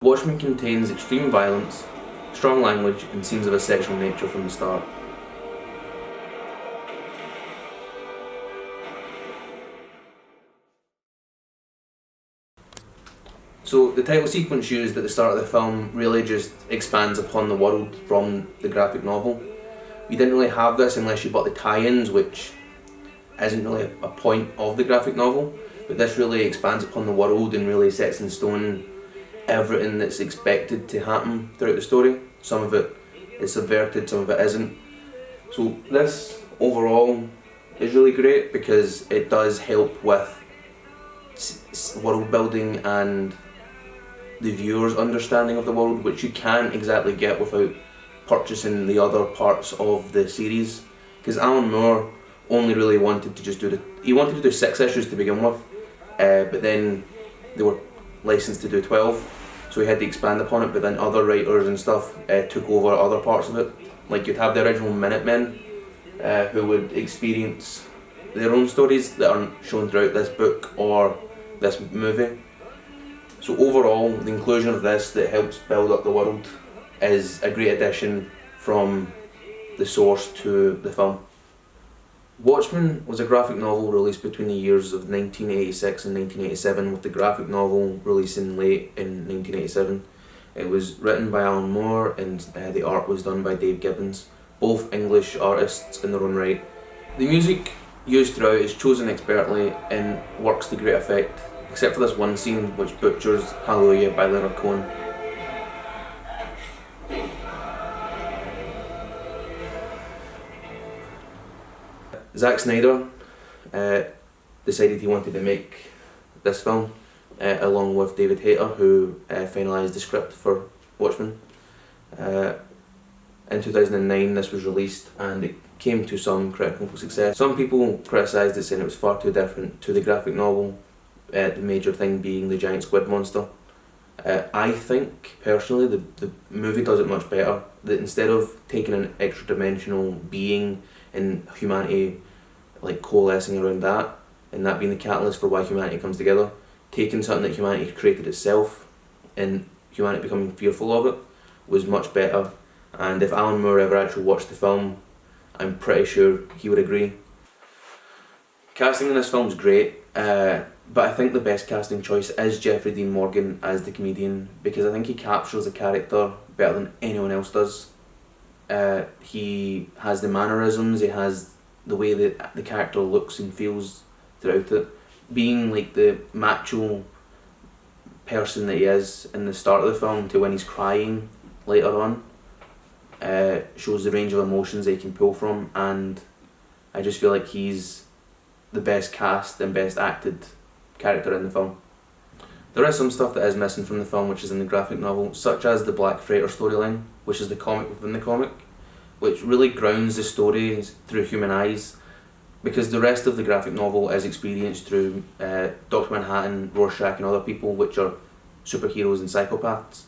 Watchmen contains extreme violence, strong language and scenes of a sexual nature from the start. So the title sequence used at the start of the film really just expands upon the world from the graphic novel. You didn't really have this unless you bought the tie-ins, which isn't really a point of the graphic novel, but this really expands upon the world and really sets in stone everything that's expected to happen throughout the story. Some of it is subverted, some of it isn't. So this overall is really great because it does help with world building and the viewer's understanding of the world, which you can't exactly get without purchasing the other parts of the series. Because Alan Moore only really wanted to just he wanted to do 6 issues to begin with, but then they were licensed to do 12. So he had to expand upon it, but then other writers and stuff took over other parts of it. Like you'd have the original Minutemen who would experience their own stories that aren't shown throughout this book or this movie. So overall, the inclusion of this that helps build up the world is a great addition from the source to the film. Watchmen was a graphic novel released between the years of 1986 and 1987, with the graphic novel releasing late in 1987. It was written by Alan Moore and the art was done by Dave Gibbons, both English artists in their own right. The music used throughout is chosen expertly and works to great effect, except for this one scene which butchers Hallelujah by Leonard Cohen. Zack Snyder decided he wanted to make this film along with David Hayter, who finalised the script for Watchmen. In 2009 this was released and it came to some critical success. Some people criticised it, saying it was far too different to the graphic novel, the major thing being the giant squid monster. I think personally the movie does it much better, that instead of taking an extra dimensional being and humanity like coalescing around that and that being the catalyst for why humanity comes together, taking something that humanity created itself and humanity becoming fearful of it was much better. And if Alan Moore ever actually watched the film, I'm pretty sure he would agree. Casting in this film is great, but I think the best casting choice is Jeffrey Dean Morgan as the comedian, because I think he captures the character better than anyone else does. He has the mannerisms, he has the way that the character looks and feels throughout it. Being like the macho person that he is in the start of the film to when he's crying later on shows the range of emotions that he can pull from, and I just feel like he's the best cast and best acted character in the film. There is some stuff that is missing from the film which is in the graphic novel, such as the Black Freighter storyline, which is the comic within the comic, which really grounds the stories through human eyes, because the rest of the graphic novel is experienced through Dr. Manhattan, Rorschach and other people which are superheroes and psychopaths.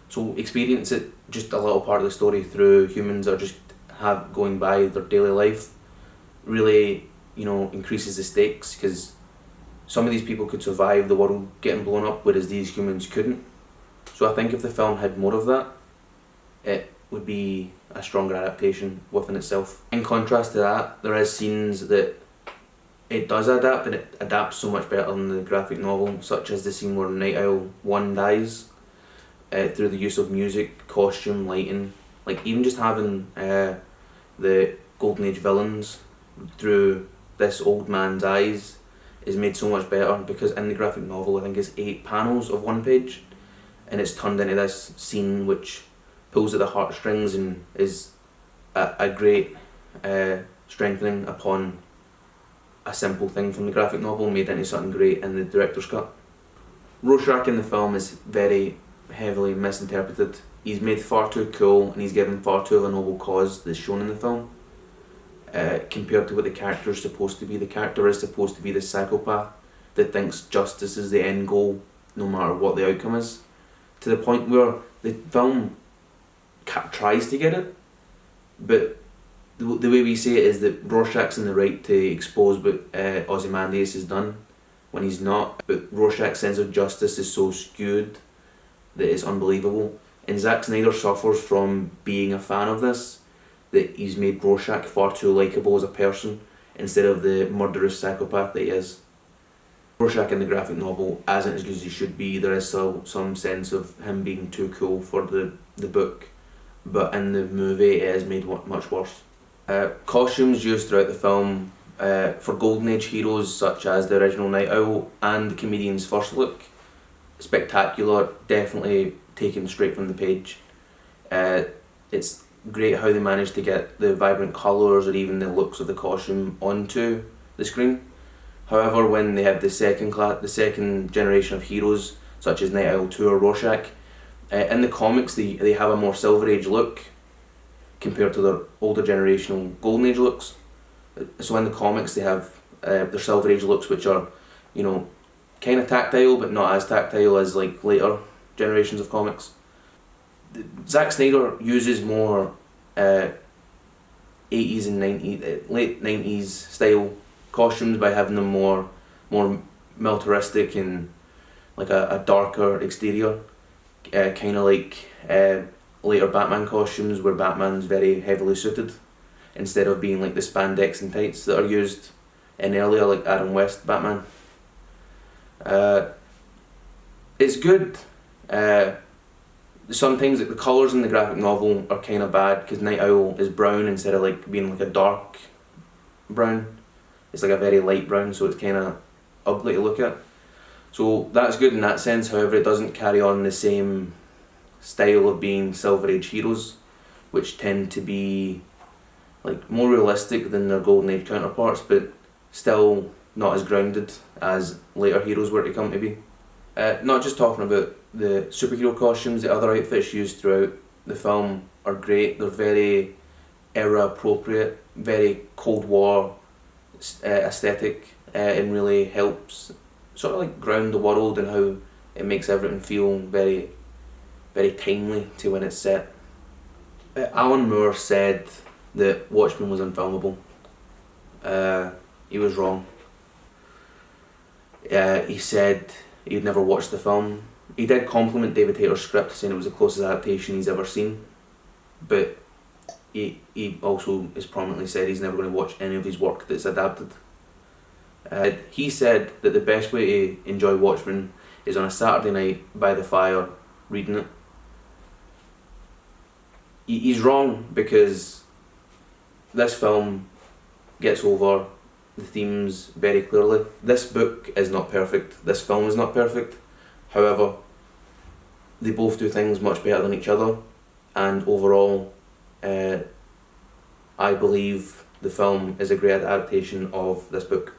So experience it just a little part of the story through humans that are just going by their daily life really, increases the stakes, because some of these people could survive the world getting blown up, whereas these humans couldn't. So I think if the film had more of that, it would be a stronger adaptation within itself. In contrast to that, there is scenes that it does adapt, and it adapts so much better than the graphic novel, such as the scene where Night Owl 1 dies, through the use of music, costume, lighting, like even just having the Golden Age villains through this old man's eyes is made so much better, because in the graphic novel I think it's 8 panels of 1 page, and it's turned into this scene which pulls at the heartstrings and is a great strengthening upon a simple thing from the graphic novel made into something great in the director's cut. Rorschach in the film is very heavily misinterpreted. He's made far too cool and he's given far too of a noble cause that's shown in the film, compared to what the character is supposed to be. The character is supposed to be the psychopath that thinks justice is the end goal no matter what the outcome is, to the point where the film tries to get it, but the way we see it is that Rorschach's in the right to expose what Ozymandias has done when he's not, but Rorschach's sense of justice is so skewed that is unbelievable. And Zack Snyder suffers from being a fan of this, that he's made Rorschach far too likeable as a person instead of the murderous psychopath that he is. Rorschach in the graphic novel isn't as good as he should be. There is still some sense of him being too cool for the book, but in the movie it is made much worse. Costumes used throughout the film for Golden Age heroes such as the original Night Owl and the comedian's first look, spectacular, definitely taken straight from the page. It's great how they managed to get the vibrant colours or even the looks of the costume onto the screen. However, when they have the second generation of heroes, such as Night Owl 2 or Rorschach, in the comics they have a more Silver Age look compared to their older generational Golden Age looks. So in the comics they have their Silver Age looks, which are, kind of tactile, but not as tactile as like later generations of comics. Zack Snyder uses more 80s and 90s, late 90s style costumes by having them more militaristic and like a darker exterior, kind of like later Batman costumes where Batman's very heavily suited instead of being like the spandex and tights that are used in earlier like Adam West Batman. It's good. Sometimes the colours in the graphic novel are kind of bad because Night Owl is brown instead of like being like a dark brown. It's like a very light brown, so it's kind of ugly to look at. So that's good in that sense. However, it doesn't carry on the same style of being Silver Age heroes, which tend to be like more realistic than their Golden Age counterparts, but still not as grounded as later heroes were to come to be. Not just talking about the superhero costumes, the other outfits used throughout the film are great. They're very era appropriate, very Cold War aesthetic, and really helps sort of like ground the world and how it makes everything feel very, very timely to when it's set. Alan Moore said that Watchmen was unfilmable. He was wrong. He said he'd never watched the film. He did compliment David Hayter's script, saying it was the closest adaptation he's ever seen, but he also has prominently said he's never going to watch any of his work that's adapted. He said that the best way to enjoy Watchmen is on a Saturday night by the fire, reading it. He's wrong, because this film gets over the themes very clearly. This book is not perfect, this film is not perfect, however they both do things much better than each other, and overall I believe the film is a great adaptation of this book.